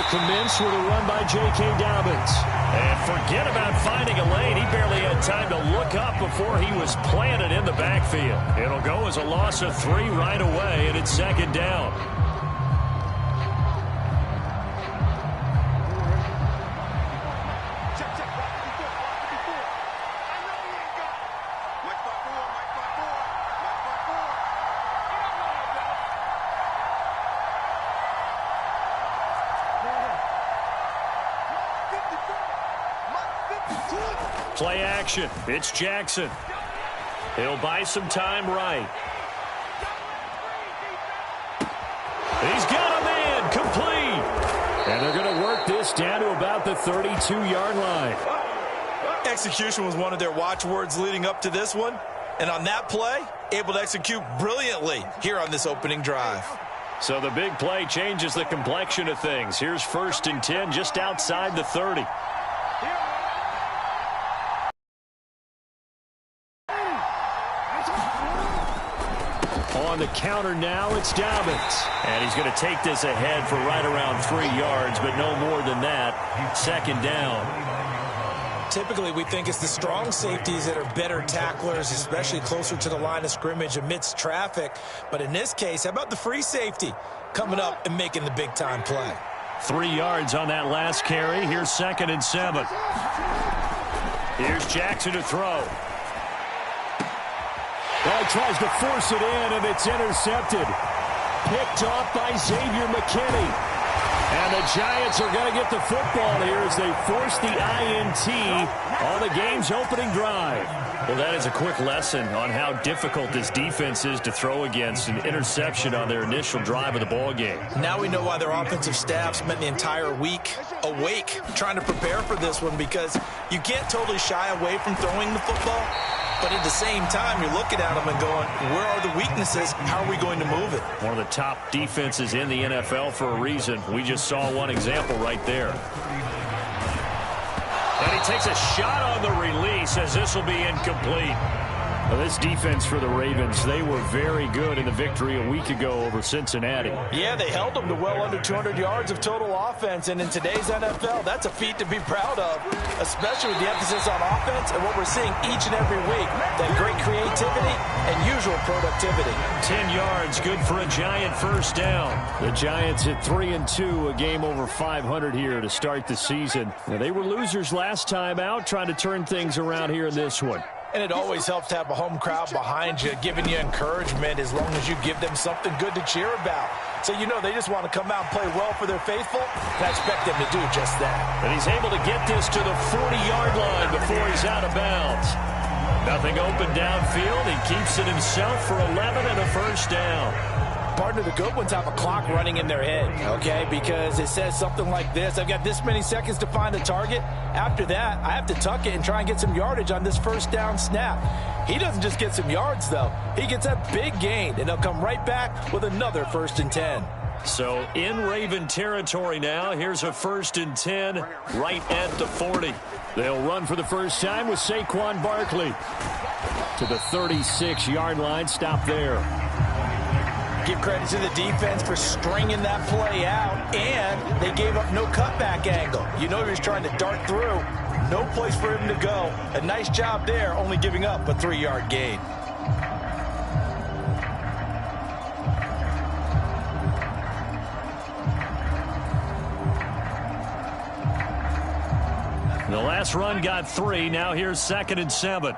commence with a run by J.K. Dobbins. And forget about finding a lane. He barely had time to look up before he was planted in the backfield. It'll go as a loss of 3 right away, and it's second down. Play action. It's Jackson. He'll buy some time right. He's got a man complete. And they're going to work this down to about the 32-yard line. Execution was one of their watchwords leading up to this one. And on that play, able to execute brilliantly here on this opening drive. So the big play changes the complexion of things. Here's 1st and 10 just outside the 30. On the counter now, it's Dobbins. And he's going to take this ahead for right around 3 yards, but no more than that. Second down. Typically, we think it's the strong safeties that are better tacklers, especially closer to the line of scrimmage amidst traffic. But in this case, how about the free safety coming up and making the big-time play? 3 yards on that last carry. Here's 2nd and 7. Here's Jackson to throw. Well, he tries to force it in, and it's intercepted. Picked off by Xavier McKinney. And the Giants are going to get the football here as they force the INT on the game's opening drive. Well, that is a quick lesson on how difficult this defense is to throw against. An interception on their initial drive of the ball game. Now we know why their offensive staff spent the entire week awake trying to prepare for this one, because you can't totally shy away from throwing the football. But at the same time, you're looking at them and going, where are the weaknesses? How are we going to move it? One of the top defenses in the NFL for a reason. We just saw one example right there. And he takes a shot on the release as this will be incomplete. Well, this defense for the Ravens, they were very good in the victory a week ago over Cincinnati. Yeah, they held them to well under 200 yards of total offense, and in today's NFL, that's a feat to be proud of, especially with the emphasis on offense and what we're seeing each and every week, that great creativity and usual productivity. 10 yards, good for a Giant first down. The Giants at 3-2, a game over 500 here to start the season. Now, they were losers last time out, trying to turn things around here in this one. And it always helps to have a home crowd behind you, giving you encouragement as long as you give them something good to cheer about. So you know they just want to come out and play well for their faithful, and I expect them to do just that. And he's able to get this to the 40-yard line before he's out of bounds. Nothing open downfield. He keeps it himself for 11 and a first down. Partner, the good ones have a clock running in their head, okay? Because it says something like this: I've got this many seconds to find a target. After that, I have to tuck it and try and get some yardage on this first down snap. He doesn't just get some yards, though. He gets a big gain, and he'll come right back with another 1st and 10. So in Raven territory now. Here's a 1st and 10 right at the 40. They'll run for the first time with Saquon Barkley to the 36-yard line. Stop there. Give credit to the defense for stringing that play out, and they gave up no cutback angle. You know he was trying to dart through. No place for him to go. A nice job there, only giving up a 3-yard gain. The last run got 3. Now here's 2nd and 7.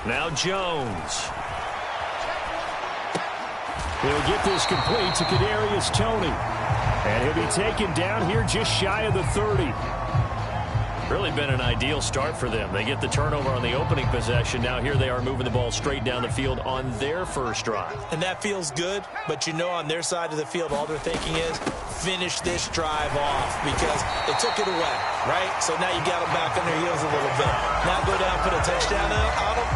Now Jones. He'll get this complete to Kadarius Toney. And he'll be taken down here just shy of the 30. Really been an ideal start for them. They get the turnover on the opening possession. Now here they are moving the ball straight down the field on their first drive. And that feels good, but you know on their side of the field all they're thinking is finish this drive off because they took it away, right? So now you got them back on their heels a little bit. Now go down, put a touchdown on them.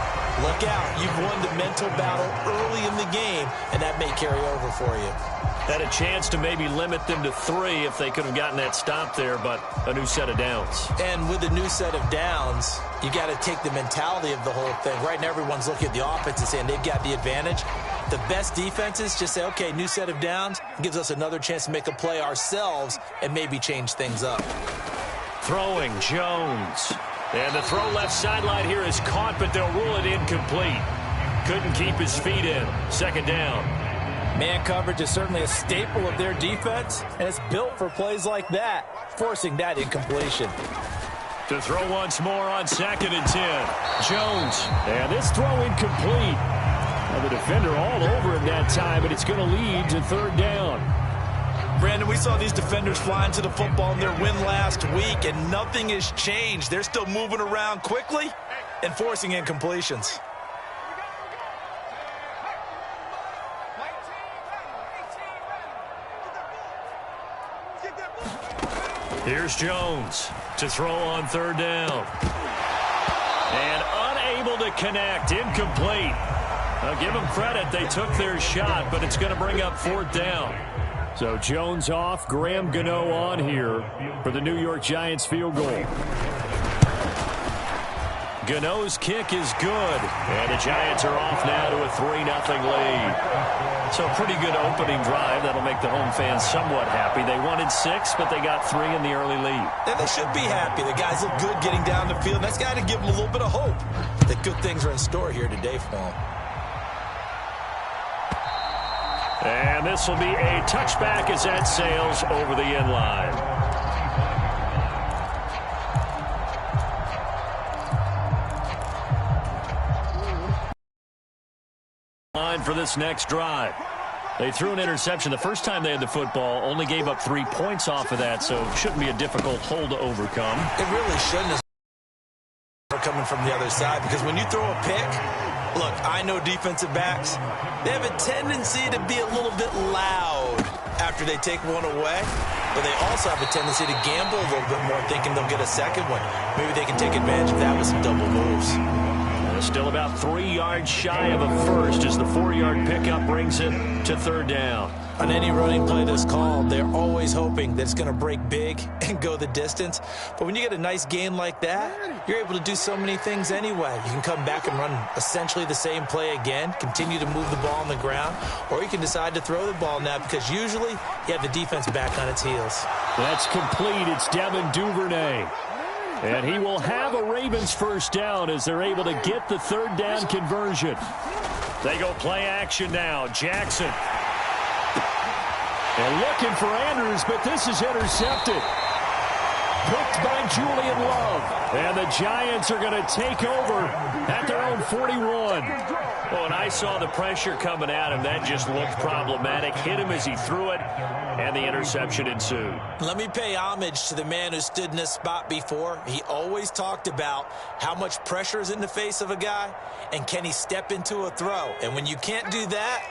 Look out. You've won the mental battle early in the game, and that may carry over for you. Had a chance to maybe limit them to 3 if they could have gotten that stop there, but a new set of downs. And with a new set of downs, you got to take the mentality of the whole thing. Right now, everyone's looking at the offense and saying they've got the advantage. The best defenses just say, okay, new set of downs, gives us another chance to make a play ourselves and maybe change things up. Throwing, Jones. And the throw left sideline here is caught, but they'll rule it incomplete. Couldn't keep his feet in. Second down. Man coverage is certainly a staple of their defense, and it's built for plays like that, forcing that incompletion. To throw once more on 2nd and 10. Jones. And this throw incomplete. Now the defender all over him that time, but it's going to lead to 3rd down. Brandon, we saw these defenders flying to the football in their win last week, and nothing has changed. They're still moving around quickly and forcing incompletions. Here's Jones to throw on 3rd down. And unable to connect. Incomplete. Now give them credit. They took their shot, but it's going to bring up 4th down. So Jones off, Graham Gano on here for the New York Giants field goal. Gano's kick is good. And the Giants are off now to a 3-0 lead. So a pretty good opening drive. That'll make the home fans somewhat happy. They wanted 6, but they got 3 in the early lead. And they should be happy. The guys look good getting down the field. That's got to give them a little bit of hope that good things are in store here today for them. And this will be a touchback as that sails over the end line. Line for this next drive. They threw an interception the first time they had the football, only gave up 3 points off of that, so shouldn't be a difficult hole to overcome. It really shouldn't have coming from the other side, because when you throw a pick, look, I know defensive backs, they have a tendency to be a little bit loud after they take one away, but they also have a tendency to gamble a little bit more, thinking they'll get a second one. Maybe they can take advantage of that with some double moves. Still about 3 yards shy of a first as the 4-yard pickup brings it to 3rd down. On any running play that's called, they're always hoping that it's going to break big and go the distance. But when you get a nice gain like that, you're able to do so many things anyway. You can come back and run essentially the same play again, continue to move the ball on the ground, or you can decide to throw the ball now because usually you have the defense back on its heels. That's complete. It's Devin Duvernay. And he will have a Ravens first down as they're able to get the 3rd down conversion. They go play action now. Jackson. And looking for Andrews, but this is intercepted. Picked by Julian Love. And the Giants are going to take over at their own 41. Well, when I saw the pressure coming at him, that just looked problematic. Hit him as he threw it, and the interception ensued. Let me pay homage to the man who stood in this spot before. He always talked about how much pressure is in the face of a guy, and can he step into a throw. And when you can't do that,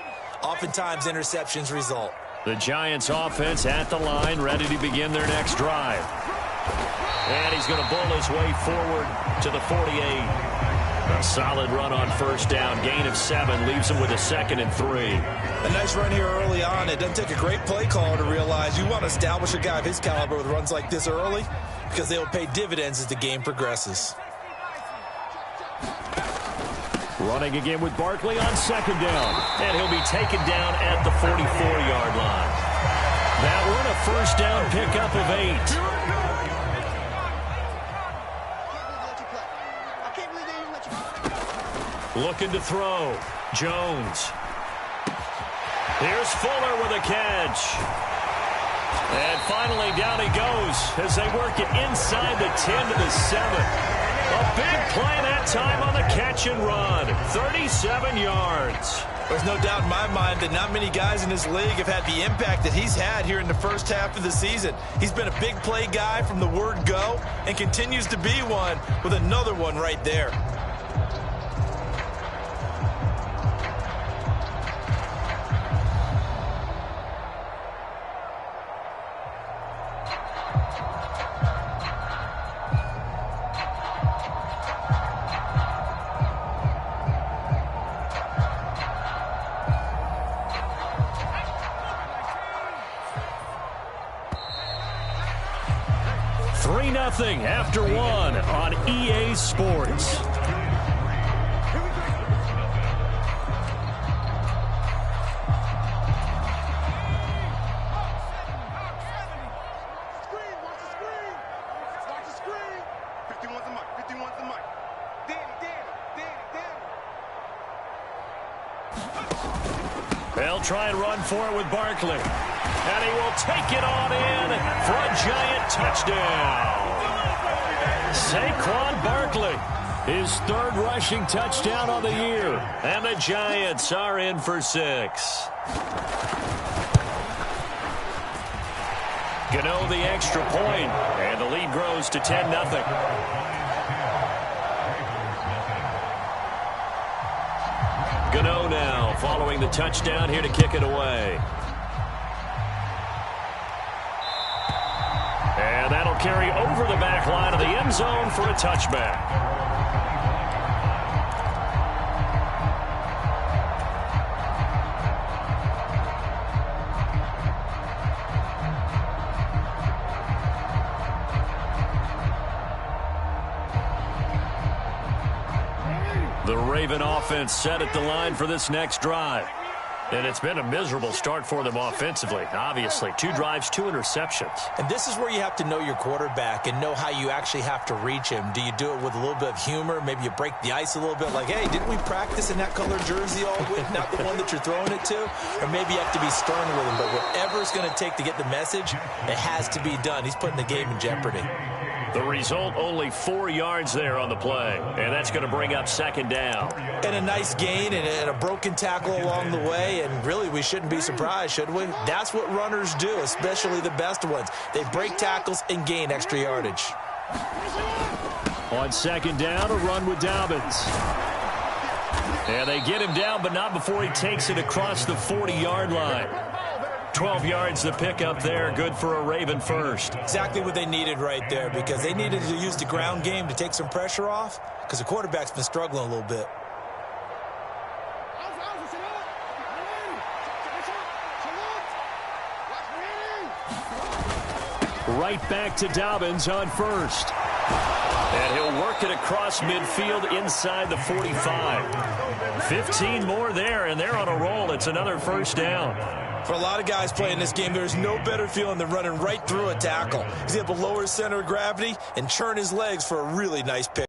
oftentimes interceptions result. The Giants offense at the line, ready to begin their next drive. And he's going to bull his way forward to the 48. A solid run on first down. Gain of 7 leaves him with a 2nd and 3. A nice run here early on. It doesn't take a great play caller to realize you want to establish a guy of his caliber with runs like this early because they will pay dividends as the game progresses. Running again with Barkley on 2nd down. And he'll be taken down at the 44-yard line. That one a first down pickup of 8. Looking to throw. Jones. Here's Fuller with a catch. And finally down he goes as they work it inside the 10 to the 7. A big play that time on the catch and run. 37 yards. There's no doubt in my mind that not many guys in this league have had the impact that he's had here in the first half of the season. He's been a big play guy from the word go and continues to be one with another one right there. 3-0 after one on EA Sports. They'll try and run for it with Barkley. And he will take it on in for a giant touchdown. Saquon Barkley, his third rushing touchdown of the year. And the Giants are in for 6. Gano the extra point, and the lead grows to 10-0. Gano now following the touchdown here to kick it away. And that'll carry over the back line of the end zone for a touchback. The Raven offense set at the line for this next drive. And it's been a miserable start for them offensively. Obviously, 2 drives, 2 interceptions. And this is where you have to know your quarterback and know how you actually have to reach him. Do you do it with a little bit of humor? Maybe you break the ice a little bit like, hey, didn't we practice in that color jersey all week, not the one that you're throwing it to? Or maybe you have to be stern with him. But whatever it's going to take to get the message, it has to be done. He's putting the game in jeopardy. The result, only 4 yards there on the play. And that's going to bring up second down. And a nice gain and a broken tackle along the way. And really, we shouldn't be surprised, should we? That's what runners do, especially the best ones. They break tackles and gain extra yardage. On second down, a run with Dobbins. And they get him down, but not before he takes it across the 40-yard line. 12 yards to pick up there. Good for a Raven first. Exactly what they needed right there, because they needed to use the ground game to take some pressure off, because the quarterback's been struggling a little bit. Right back to Dobbins on first. And he'll work it across midfield inside the 45. 15 more there, and they're on a roll. It's another first down. For a lot of guys playing this game, there's no better feeling than running right through a tackle. He's able to lower his center of gravity and churn his legs for a really nice pick.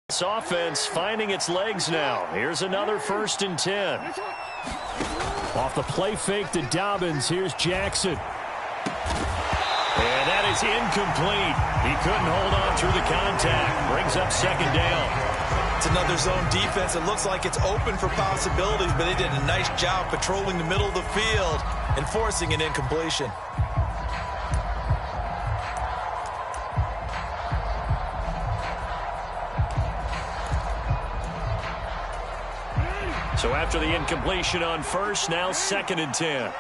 This offense finding its legs now. Here's another 1st and 10. Off the play fake to Dobbins. Here's Jackson. And that is incomplete. He couldn't hold on through the contact. Brings up second down. It's another zone defense. It looks like it's open for possibilities, but they did a nice job patrolling the middle of the field and forcing an incompletion. So after the incompletion on first, now 2nd and 10.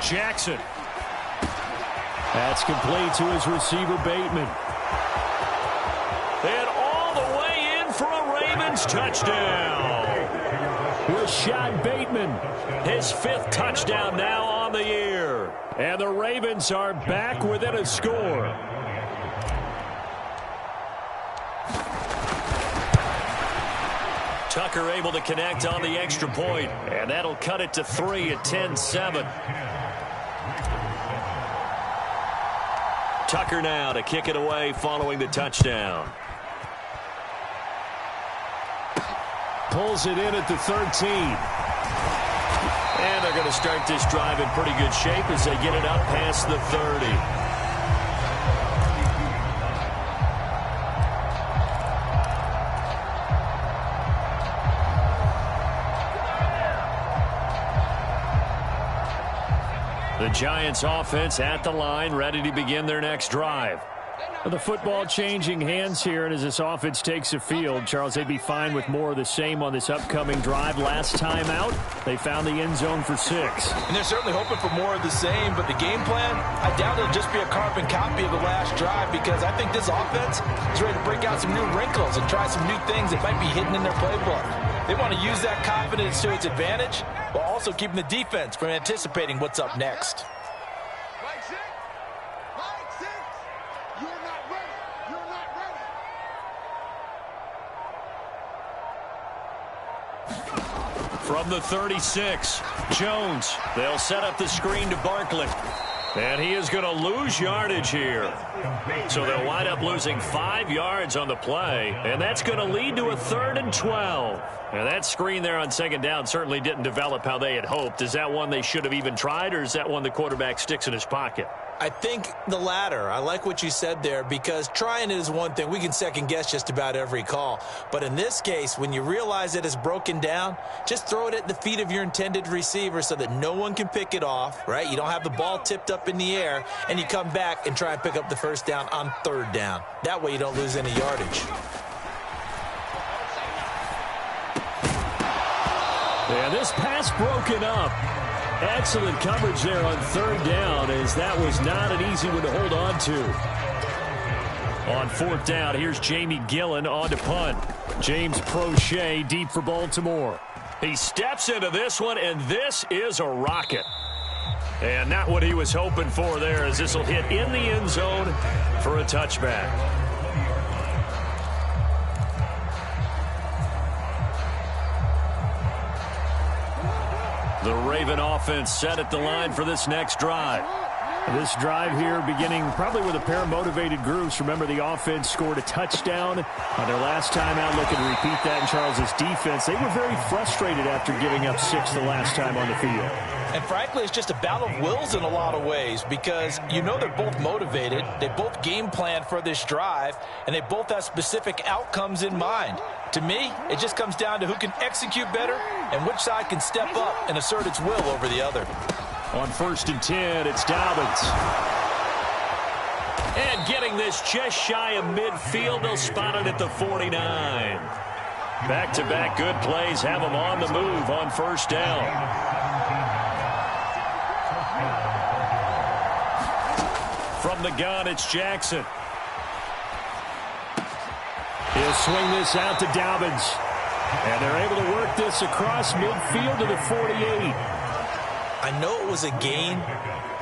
Jackson. That's complete to his receiver, Bateman. And all the way in for a Ravens touchdown. Rashad Bateman. His 5th touchdown now on the year. And the Ravens are back within a score. Tucker able to connect on the extra point. And that'll cut it to 3 at 10-7. Tucker now to kick it away following the touchdown. Pulls it in at the 13. And they're going to start this drive in pretty good shape as they get it up past the 30. The Giants offense at the line, ready to begin their next drive. The football changing hands here, and as this offense takes the field, Charles, they'd be fine with more of the same on this upcoming drive. Last time out, they found the end zone for 6. And they're certainly hoping for more of the same, but the game plan, I doubt it'll just be a carbon copy of the last drive, because I think this offense is ready to break out some new wrinkles and try some new things that might be hidden in their playbook. They want to use that confidence to its advantage while also keeping the defense from anticipating what's up next. From the 36, Jones. They'll set up the screen to Barkley. And he is going to lose yardage here. So they'll wind up losing 5 yards on the play. And that's going to lead to a 3rd and 12. Now that screen there on 2nd down certainly didn't develop how they had hoped. Is that one they should have even tried, or is that one the quarterback sticks in his pocket? I think the latter. I like what you said there, because trying it is one thing. We can second guess just about every call. But in this case, when you realize it is broken down, just throw it at the feet of your intended receiver so that no one can pick it off, right? You don't have the ball tipped up in the air, and you come back and try and pick up the 1st down on 3rd down. That way you don't lose any yardage. And this pass broken up. Excellent coverage there on 3rd down, as that was not an easy one to hold on to. On 4th down, here's Jamie Gillen on to punt. James Prochet deep for Baltimore. He steps into this one, and this is a rocket. And not what he was hoping for there, as this will hit in the end zone for a touchback. The Raven offense set at the line for this next drive. This drive here beginning probably with a pair of motivated groups. Remember, the offense scored a touchdown on their last time out, looking to repeat that in Charles's defense. They were very frustrated after giving up 6 the last time on the field. And frankly, it's just a battle of wills in a lot of ways, because you know they're both motivated, they both game plan for this drive, and they both have specific outcomes in mind. To me, it just comes down to who can execute better and which side can step up and assert its will over the other. On 1st and 10, it's Dobbins. And getting this just shy of midfield, they'll spot it at the 49. Back-to-back good plays have them on the move on 1st down. From the gun, it's Jackson. He'll swing this out to Dobbins. And they're able to work this across midfield to the 48. I know it was a gain,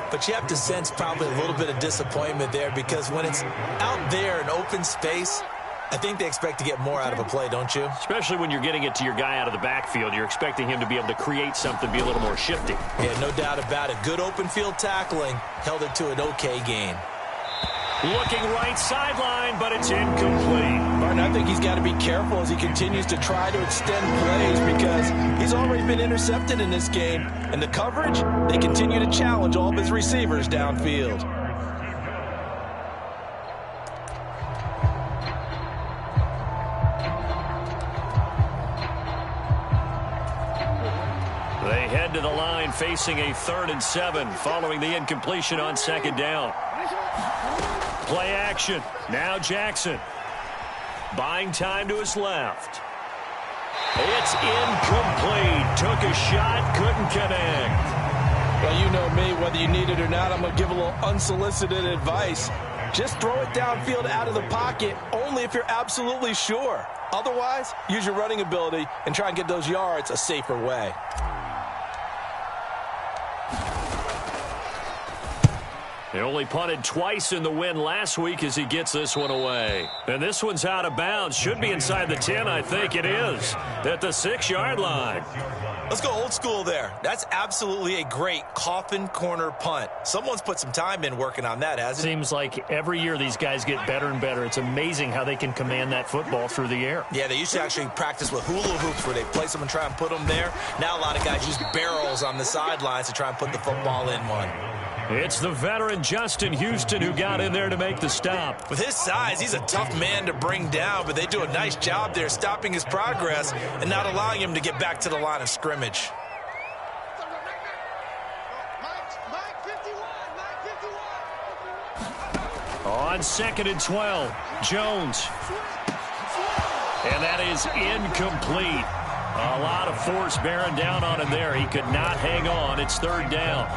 but you have to sense probably a little bit of disappointment there, because when it's out there in open space, I think they expect to get more out of a play, don't you? Especially when you're getting it to your guy out of the backfield. You're expecting him to be able to create something, be a little more shifty. Yeah, no doubt about it. Good open field tackling held it to an okay gain. Looking right sideline, but it's incomplete. Martin, I think he's got to be careful as he continues to try to extend plays, because he's already been intercepted in this game. And the coverage, they continue to challenge all of his receivers downfield. They head to the line facing a 3rd and 7 following the incompletion on 2nd down. Play action. Now Jackson. Buying time to his left. It's incomplete. Took a shot, couldn't connect. Well, you know me, whether you need it or not, I'm going to give a little unsolicited advice. Just throw it downfield out of the pocket, only if you're absolutely sure. Otherwise, use your running ability and try and get those yards a safer way. He only punted twice in the win last week as he gets this one away. And this one's out of bounds. Should be inside the 10, I think it is. At the 6-yard line. Let's go old school there. That's absolutely a great coffin corner punt. Someone's put some time in working on that, hasn't it? Seems like every year these guys get better and better. It's amazing how they can command that football through the air. Yeah, they used to actually practice with hula hoops where they place them and try and put them there. Now a lot of guys use barrels on the sidelines to try and put the football in one. It's the veteran Justin Houston who got in there to make the stop. With his size, he's a tough man to bring down, but they do a nice job there stopping his progress and not allowing him to get back to the line of scrimmage. On 2nd and 12, Jones. And that is incomplete. A lot of force bearing down on him there. He could not hang on. It's 3rd down.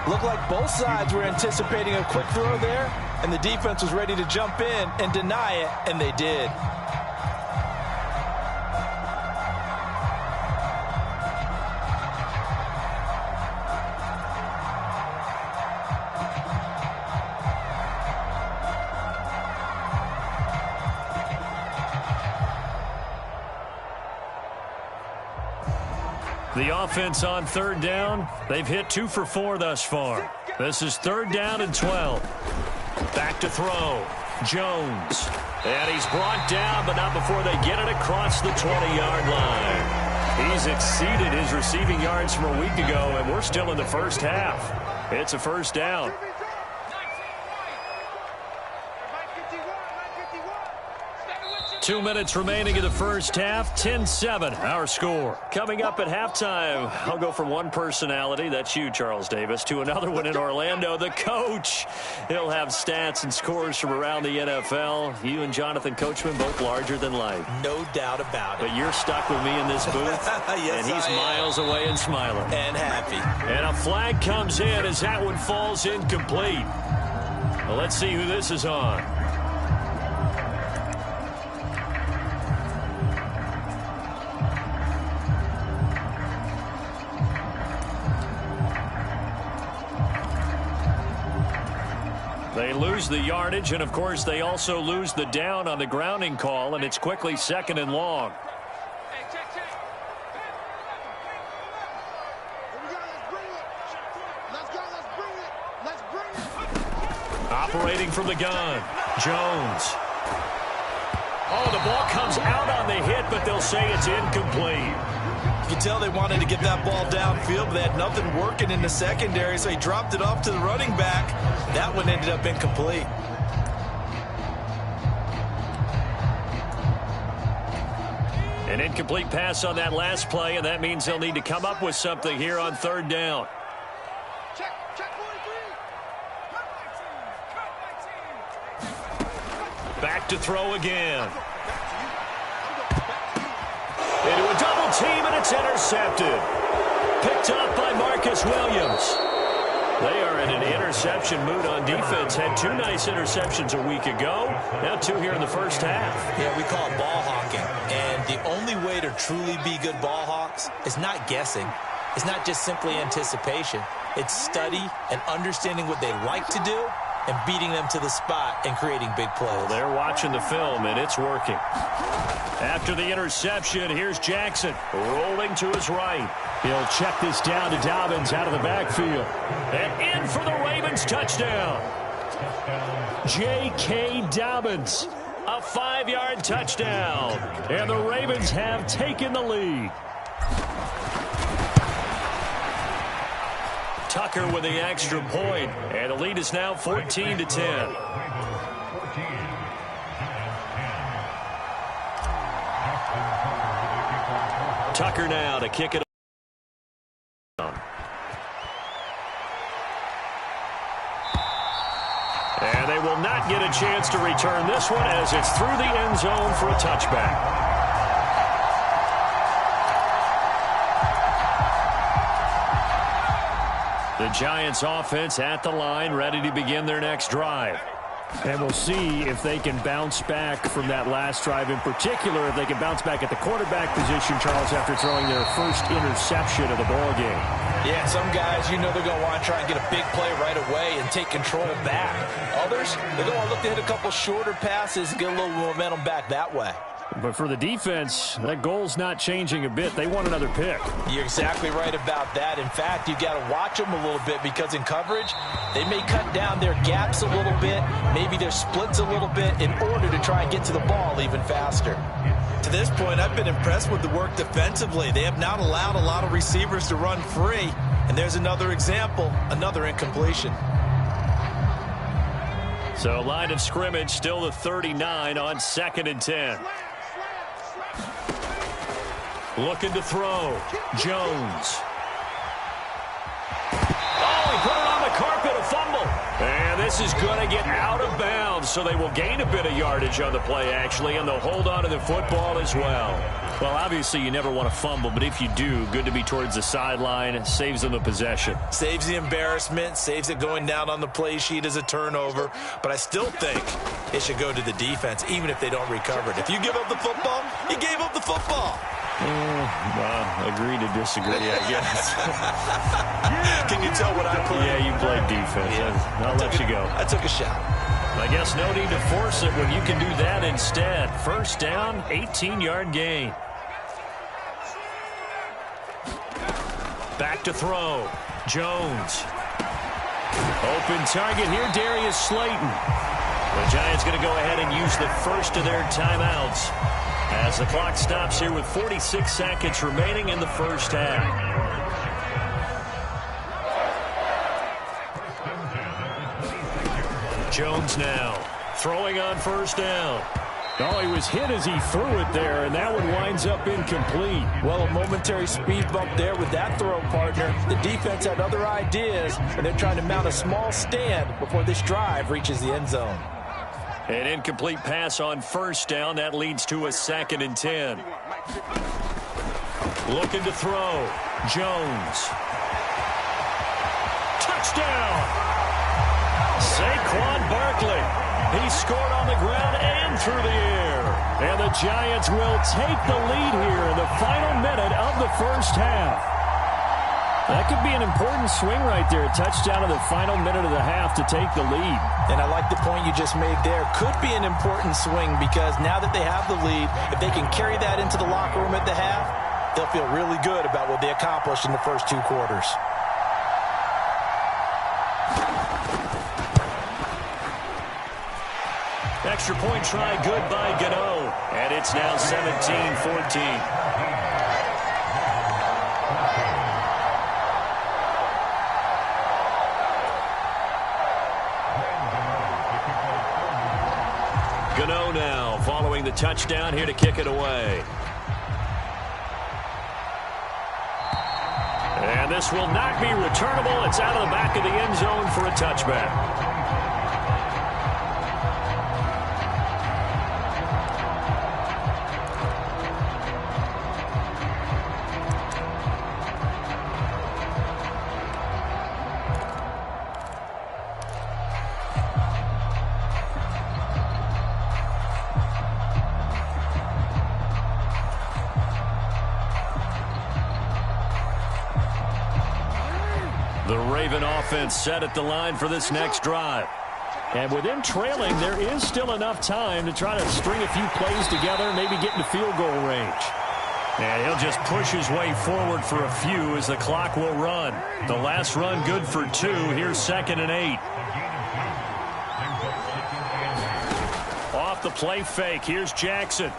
Looked like both sides were anticipating a quick throw there, and the defense was ready to jump in and deny it, and they did. The offense on third down, they've hit 2 for 4 thus far. This is 3rd down and 12. Back to throw. Jones. And he's brought down, but not before they get it across the 20-yard line. He's exceeded his receiving yards from a week ago, and we're still in the first half. It's a 1st down. 2 minutes remaining in the first half. 10-7, our score. Coming up at halftime, I'll go from one personality, that's you, Charles Davis, to another one in Orlando, the coach. He'll have stats and scores from around the NFL. You and Jonathan Coachman, both larger than life. No doubt about it. But you're stuck with me in this booth, yes, and he's miles away and smiling. And happy. And a flag comes in as that one falls incomplete. Well, let's see who this is on. They lose the yardage, and of course they also lose the down on the grounding call, and it's quickly 2nd and long. Operating from the gun, Jones. Oh, the ball comes out on the hit, but they'll say it's incomplete. You can tell they wanted to get that ball downfield, but they had nothing working in the secondary, so he dropped it off to the running back. That one ended up incomplete. An incomplete pass on that last play, and that means they'll need to come up with something here on 3rd down. Back to throw again. Into a double team, and it's intercepted. Picked up by Marcus Williams. They are in an interception mood on defense. Had 2 nice interceptions a week ago. Now 2 here in the first half. Yeah, we call it ball hawking. And the only way to truly be good ball hawks is not guessing. It's not just simply anticipation. It's study and understanding what they like to do and beating them to the spot and creating big plays. Well, they're watching the film, and it's working. After the interception, here's Jackson rolling to his right. He'll check this down to Dobbins out of the backfield. And in for the Ravens touchdown. J.K. Dobbins. A 5-yard touchdown. And the Ravens have taken the lead. Tucker with the extra point, and the lead is now 14-10. Tucker now to kick it. And they will not get a chance to return this one as it's through the end zone for a touchback. The Giants offense at the line, ready to begin their next drive. And we'll see if they can bounce back from that last drive. In particular, if they can bounce back at the quarterback position, Charles, after throwing their first interception of the ball game. Yeah, some guys, you know they're going to want to try and get a big play right away and take control back. Others, they're going to look to hit a couple shorter passes and get a little momentum back that way. But for the defense, that goal's not changing a bit. They want another pick. You're exactly right about that. In fact, you've got to watch them a little bit because in coverage, they may cut down their gaps a little bit, maybe their splits a little bit in order to try and get to the ball even faster. To this point, I've been impressed with the work defensively. They have not allowed a lot of receivers to run free. And there's another example, another incompletion. So line of scrimmage still the 39 on 2nd and 10. Looking to throw. Jones. Oh, he put it on the carpet, a fumble. And this is going to get out of bounds, so they will gain a bit of yardage on the play, actually, and they'll hold on to the football as well. Well, obviously, you never want to fumble, but if you do, good to be towards the sideline. Saves them the possession. Saves the embarrassment, saves it going down on the play sheet as a turnover. But I still think it should go to the defense, even if they don't recover it. If you give up the football, you gave up the football. Agree to disagree, I guess. Can you tell what I played? Yeah, you played defense. Yeah. I'll let you go. I took a shot. I guess no need to force it when you can do that instead. 1st down, 18-yard gain. Back to throw. Jones. Open target here, Darius Slayton. The Giants going to go ahead and use the first of their timeouts as the clock stops here with 46 seconds remaining in the first half. Jones now throwing on first down. Oh, he was hit as he threw it there, and that one winds up incomplete. Well, a momentary speed bump there with that throw, partner. The defense had other ideas, and they're trying to mount a small stand before this drive reaches the end zone. An incomplete pass on first down. That leads to a 2nd and 10. Looking to throw. Jones. Touchdown! Saquon Barkley. He scored on the ground and through the air. And the Giants will take the lead here in the final minute of the first half. That could be an important swing right there. A touchdown in the final minute of the half to take the lead. And I like the point you just made there. Could be an important swing because now that they have the lead, if they can carry that into the locker room at the half, they'll feel really good about what they accomplished in the first 2 quarters. Extra point try good by Gano. And it's now 17-14. Gano now following the touchdown here to kick it away. And this will not be returnable. It's out of the back of the end zone for a touchback. The Raven offense set at the line for this next drive. And with them trailing, there is still enough time to try to string a few plays together, maybe get into field goal range. And he'll just push his way forward for a few as the clock will run. The last run good for 2. Here's 2nd and 8. Off the play fake. Here's Jackson.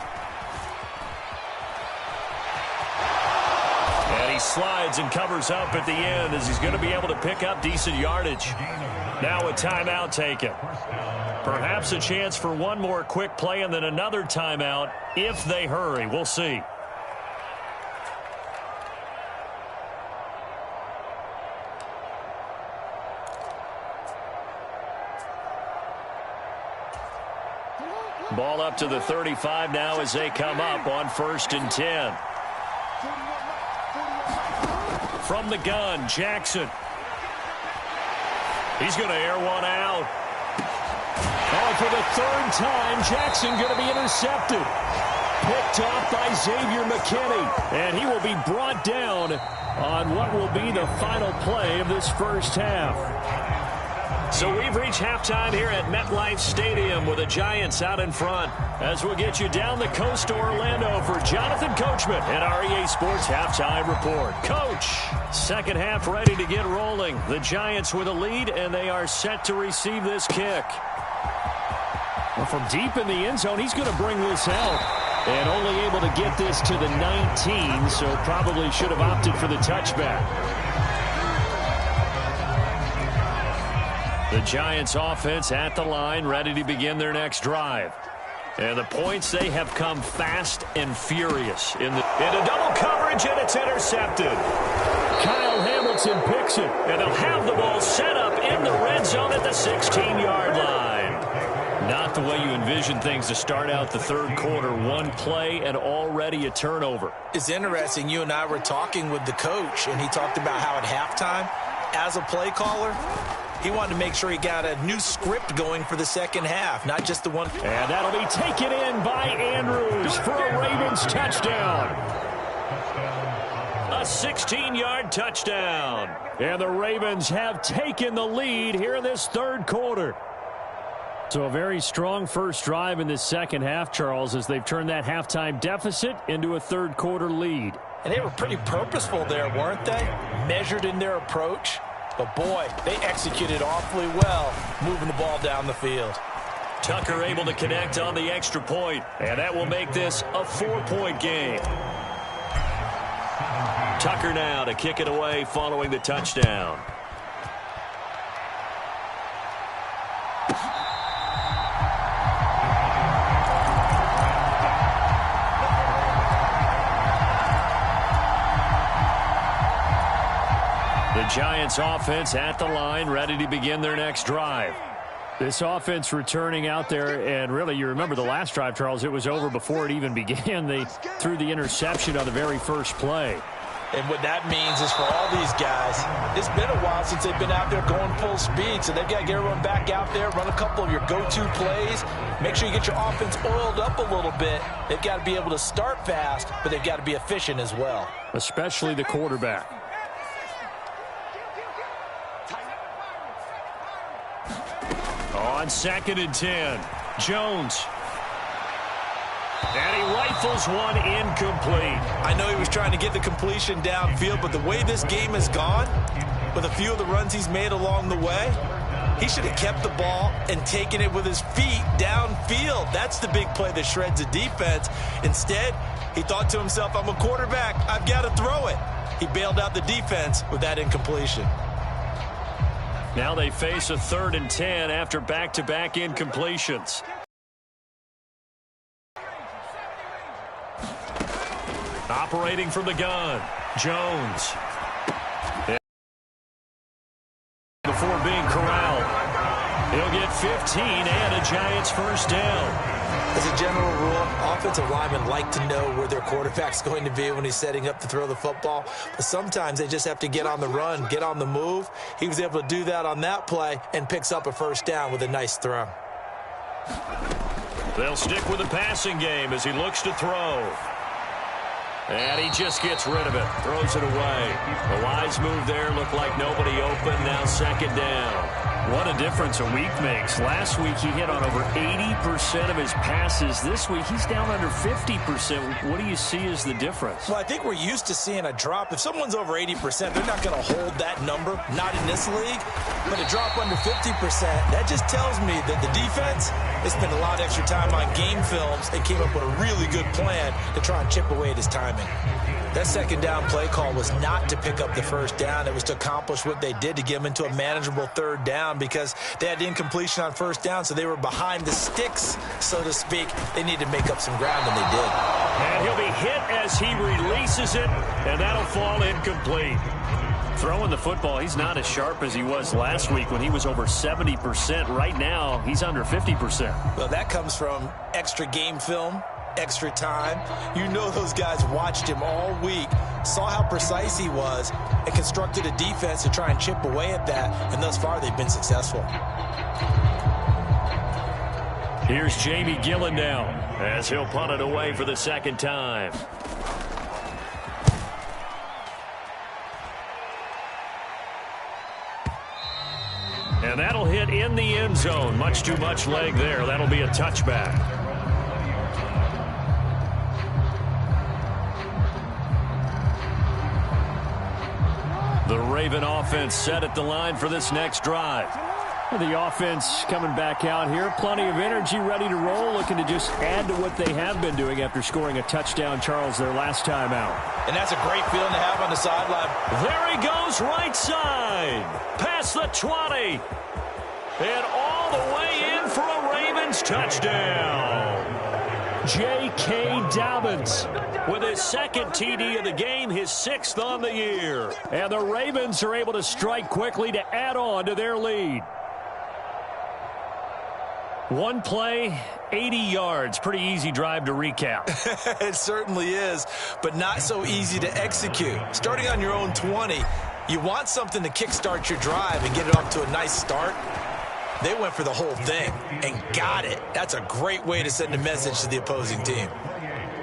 And he slides and covers up at the end as he's going to be able to pick up decent yardage. Now a timeout taken. Perhaps a chance for one more quick play and then another timeout if they hurry. We'll see. Ball up to the 35 now as they come up on 1st and 10. From the gun, Jackson. He's going to air one out. Oh, for the 3rd time, Jackson going to be intercepted. Picked off by Xavier McKinney. And he will be brought down on what will be the final play of this first half. So we've reached halftime here at MetLife Stadium with the Giants out in front. As we'll get you down the coast to Orlando for Jonathan Coachman and our EA Sports Halftime Report. Coach, second half ready to get rolling. The Giants with a lead, and they are set to receive this kick. Well, from deep in the end zone, he's going to bring this out. And only able to get this to the 19, so probably should have opted for the touchback. The Giants offense at the line, ready to begin their next drive. And the points, they have come fast and furious. Into double coverage, and it's intercepted. Kyle Hamilton picks it. And they'll have the ball set up in the red zone at the 16-yard line. Not the way you envision things to start out the third quarter. One play and already a turnover. It's interesting. You and I were talking with the coach, and he talked about how at halftime, as a play caller, he wanted to make sure he got a new script going for the second half, not just the one. And that'll be taken in by Andrews for a Ravens touchdown. A 16-yard touchdown. And the Ravens have taken the lead here in this third quarter. So a very strong first drive in this second half, Charles, as they've turned that halftime deficit into a third quarter lead. And they were pretty purposeful there, weren't they? Measured in their approach. But, boy, they executed awfully well moving the ball down the field. Tucker able to connect on the extra point, and that will make this a 4-point game. Tucker now to kick it away following the touchdown. The Giants offense at the line, ready to begin their next drive. This offense returning out there, and really, you remember the last drive, Charles, it was over before it even began. They threw the interception on the very first play. And what that means is for all these guys, it's been a while since they've been out there going full speed, so they've got to get everyone back out there, run a couple of your go-to plays, make sure you get your offense oiled up a little bit. They've got to be able to start fast, but they've got to be efficient as well. Especially the quarterback. On 2nd and 10, Jones. And he rifles one incomplete. I know he was trying to get the completion downfield, but the way this game has gone, with a few of the runs he's made along the way, he should have kept the ball and taken it with his feet downfield. That's the big play that shreds the defense. Instead, he thought to himself, I'm a quarterback, I've got to throw it. He bailed out the defense with that incompletion. Now they face a 3rd and 10 after back-to-back incompletions. Operating from the gun, Jones. Before being corralled, he'll get 15 and a Giants first down. As a general rule, offensive linemen like to know where their quarterback's going to be when he's setting up to throw the football. But sometimes they just have to get on the run, get on the move. He was able to do that on that play and picks up a first down with a nice throw. They'll stick with the passing game as he looks to throw. And he just gets rid of it, throws it away. A wise move there, looked like nobody open, now 2nd down. What a difference a week makes. Last week he hit on over 80% of his passes. This week he's down under 50%. What do you see as the difference? Well, I think we're used to seeing a drop. If someone's over 80%, they're not going to hold that number, not in this league. But a drop under 50%, that just tells me that the defense has spent a lot of extra time on game films and came up with a really good plan to try and chip away at his timing. That 2nd down play call was not to pick up the first down. It was to accomplish what they did, to get them into a manageable 3rd down, because they had incompletion on 1st down, so they were behind the sticks, so to speak. They needed to make up some ground, and they did. And he'll be hit as he releases it, and that'll fall incomplete. Throwing the football, he's not as sharp as he was last week when he was over 70%. Right now, he's under 50%. Well, that comes from extra game film, extra time. You know those guys watched him all week, saw how precise he was, and constructed a defense to try and chip away at that, and thus far they've been successful. Here's Jamie Gillen now as he'll punt it away for the 2nd time. And that'll hit in the end zone. Much too much leg there. That'll be a touchback. The Raven offense set at the line for this next drive. The offense coming back out here. Plenty of energy, ready to roll, looking to just add to what they have been doing after scoring a touchdown, Charles, their last time out. And that's a great feeling to have on the sideline. There he goes, right side. Past the 20. And all the way in for a Ravens touchdown. J.K. Dobbins with his 2nd TD of the game, his 6th on the year. And the Ravens are able to strike quickly to add on to their lead. One play, 80 yards. Pretty easy drive to recap. It certainly is, but not so easy to execute. Starting on your own 20, you want something to kickstart your drive and get it off to a nice start. They went for the whole thing and got it. That's a great way to send a message to the opposing team.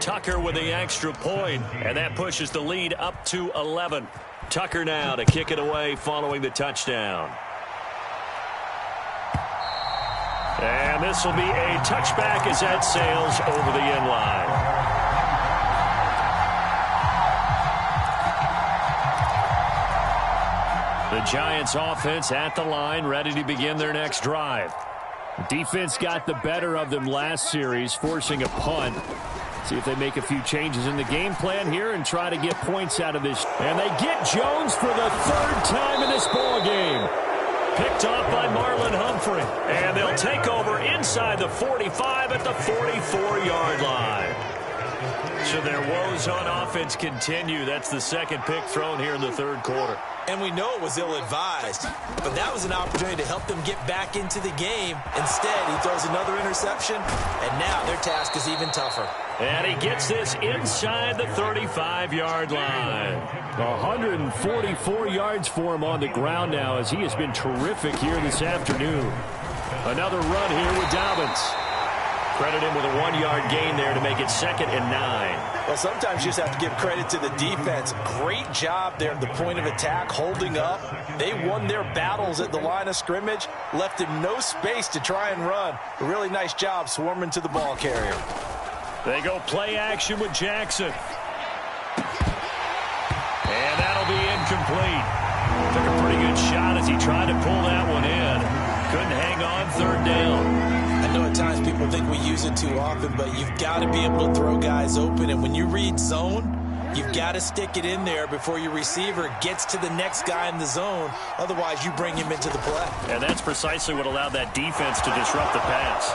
Tucker with the extra point, and that pushes the lead up to 11. Tucker now to kick it away following the touchdown. And this will be a touchback as that sails over the end line. The Giants offense at the line, ready to begin their next drive. Defense got the better of them last series, forcing a punt. See if they make a few changes in the game plan here and try to get points out of this. And they get Jones for the third time in this ball game. Picked off by Marlon Humphrey. And they'll take over inside the 45 at the 44-yard line. So their woes on offense continue. That's the second pick thrown here in the third quarter. And we know it was ill-advised, but that was an opportunity to help them get back into the game. Instead, he throws another interception, and now their task is even tougher. And he gets this inside the 35-yard line. 144 yards for him on the ground now as he has been terrific here this afternoon. Another run here with Dobbins. Credit him with a 1-yard gain there to make it 2nd and 9. Well, sometimes you just have to give credit to the defense. Great job there at the point of attack, holding up. They won their battles at the line of scrimmage, left him no space to try and run. A really nice job swarming to the ball carrier. They go play action with Jackson. And that'll be incomplete. Took a pretty good shot as he tried to pull that one in. Couldn't hang on, third down. I know at times people think we use it too often, but you've got to be able to throw guys open. And when you read zone, you've got to stick it in there before your receiver gets to the next guy in the zone. Otherwise, you bring him into the play. And that's precisely what allowed that defense to disrupt the pass.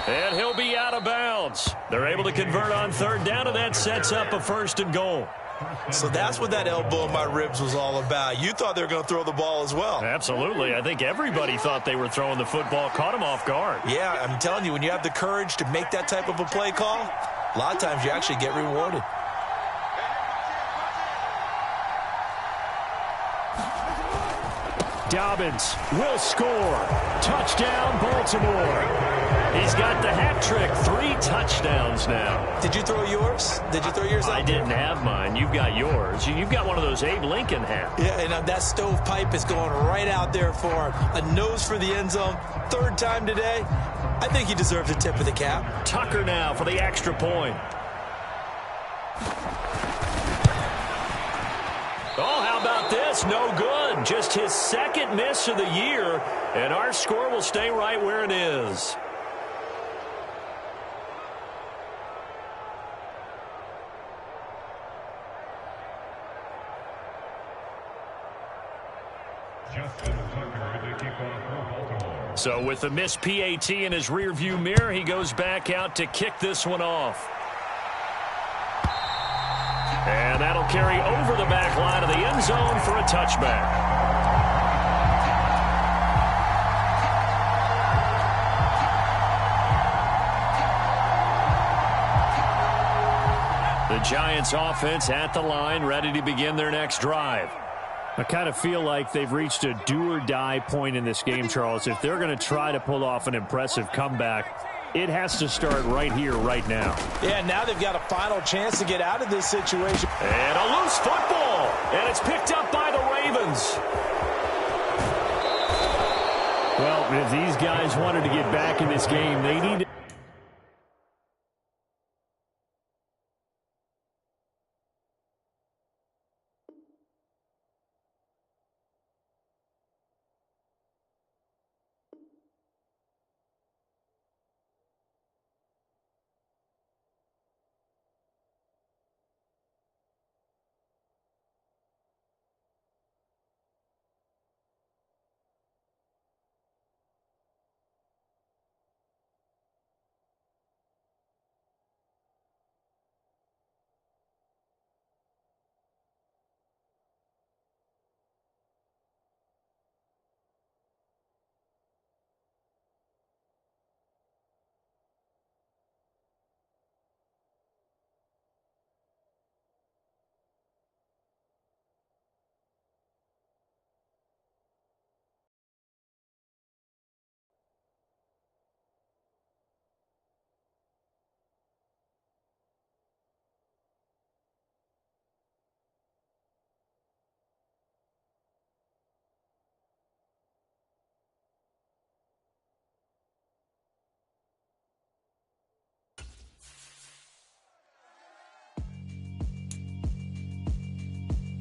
And he'll be out of bounds. They're able to convert on third down, and that sets up a 1st and goal. So that's what that elbow in my ribs was all about. You thought they were going to throw the ball as well. Absolutely. I think everybody thought they were throwing the football, caught him off guard. Yeah, I'm telling you, when you have the courage to make that type of a play call, a lot of times you actually get rewarded. Dobbins will score. Touchdown, Baltimore. He's got the hat trick. 3 touchdowns now. Did you throw yours? Did you throw yours out? I didn't have mine. You've got yours. You've got one of those Abe Lincoln hats. Yeah, and that stovepipe is going right out there for him. A nose for the end zone. 3rd time today. I think he deserves a tip of the cap. Tucker now for the extra point. Oh, how about this? No good. Just his 2nd miss of the year, and our score will stay right where it is. So with the missed PAT in his rearview mirror, he goes back out to kick this one off. And that'll carry over the back line of the end zone for a touchback. The Giants offense at the line, ready to begin their next drive. I kind of feel like they've reached a do-or-die point in this game, Charles. If they're going to try to pull off an impressive comeback, it has to start right here, right now. Yeah, now they've got a final chance to get out of this situation. And a loose football, and it's picked up by the Ravens. Well, if these guys wanted to get back in this game, they need to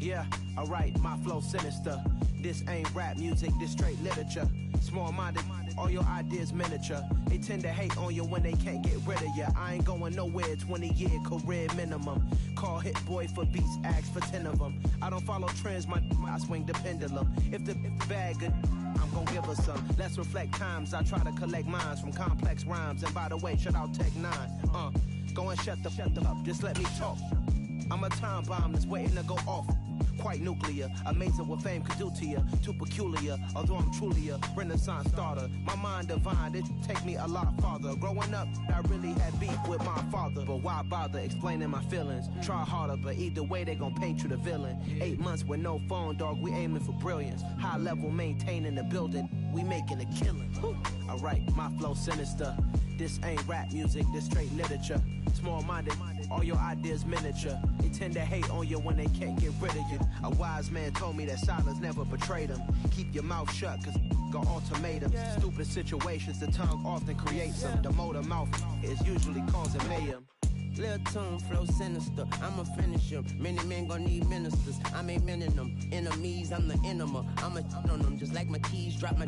Yeah, alright, my flow sinister. This ain't rap music, this straight literature. Small-minded, all your ideas miniature. They tend to hate on you when they can't get rid of you. I ain't going nowhere, 20-year career minimum. Call Hit Boy for beats, ask for 10 of them. I don't follow trends, I swing the pendulum. If the bag good, I'm gon' give her some. Let's reflect times, I try to collect minds from complex rhymes. And by the way, shout out Tech 9. Go and shut the up, just let me talk. I'm a time bomb that's waiting to go off. Quite nuclear, amazing what fame could do to you. Too peculiar, although I'm truly a renaissance starter. My mind divine, it take me a lot farther. Growing up, I really had beef with my father. But why bother explaining my feelings? Try harder, but either way they gon' paint you the villain. 8 months with no phone, dog, we aiming for brilliance. High level maintaining the building, we making a killing. Alright, my flow sinister. This ain't rap music, this straight literature. Small-minded, all your ideas miniature. They tend to hate on you when they can't get rid of you. A wise man told me that silence never betrayed them. Keep your mouth shut, cause got ultimatums. Stupid situations, the tongue often creates them. The motor mouth is usually causing mayhem. Lil' tune, flow sinister, I'ma finish him. Many men gon' need ministers, I'm aiming them. Enemies, I'm the enema, I'ma on them. Just like my keys, drop my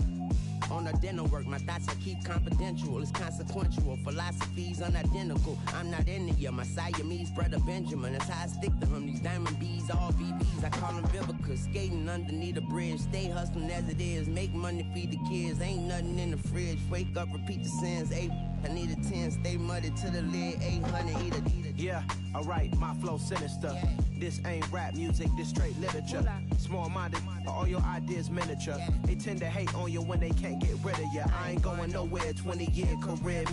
on the dinner work. My thoughts I keep confidential, it's consequential. Philosophies unidentical, I'm not in it. My Siamese brother Benjamin, that's how I stick to him. These diamond bees, all VVs, I call them Vivica. Skating underneath the bridge, stay hustling as it is. Make money, feed the kids, ain't nothing in the fridge. Wake up, repeat the sins, I need a 10, stay muddy to the lid, 800, eat it. Yeah, alright, my flow sinister. This ain't rap music, this straight literature. Small-minded, all your ideas miniature. They tend to hate on you when they can't get rid of you. I ain't going nowhere, 20-year career.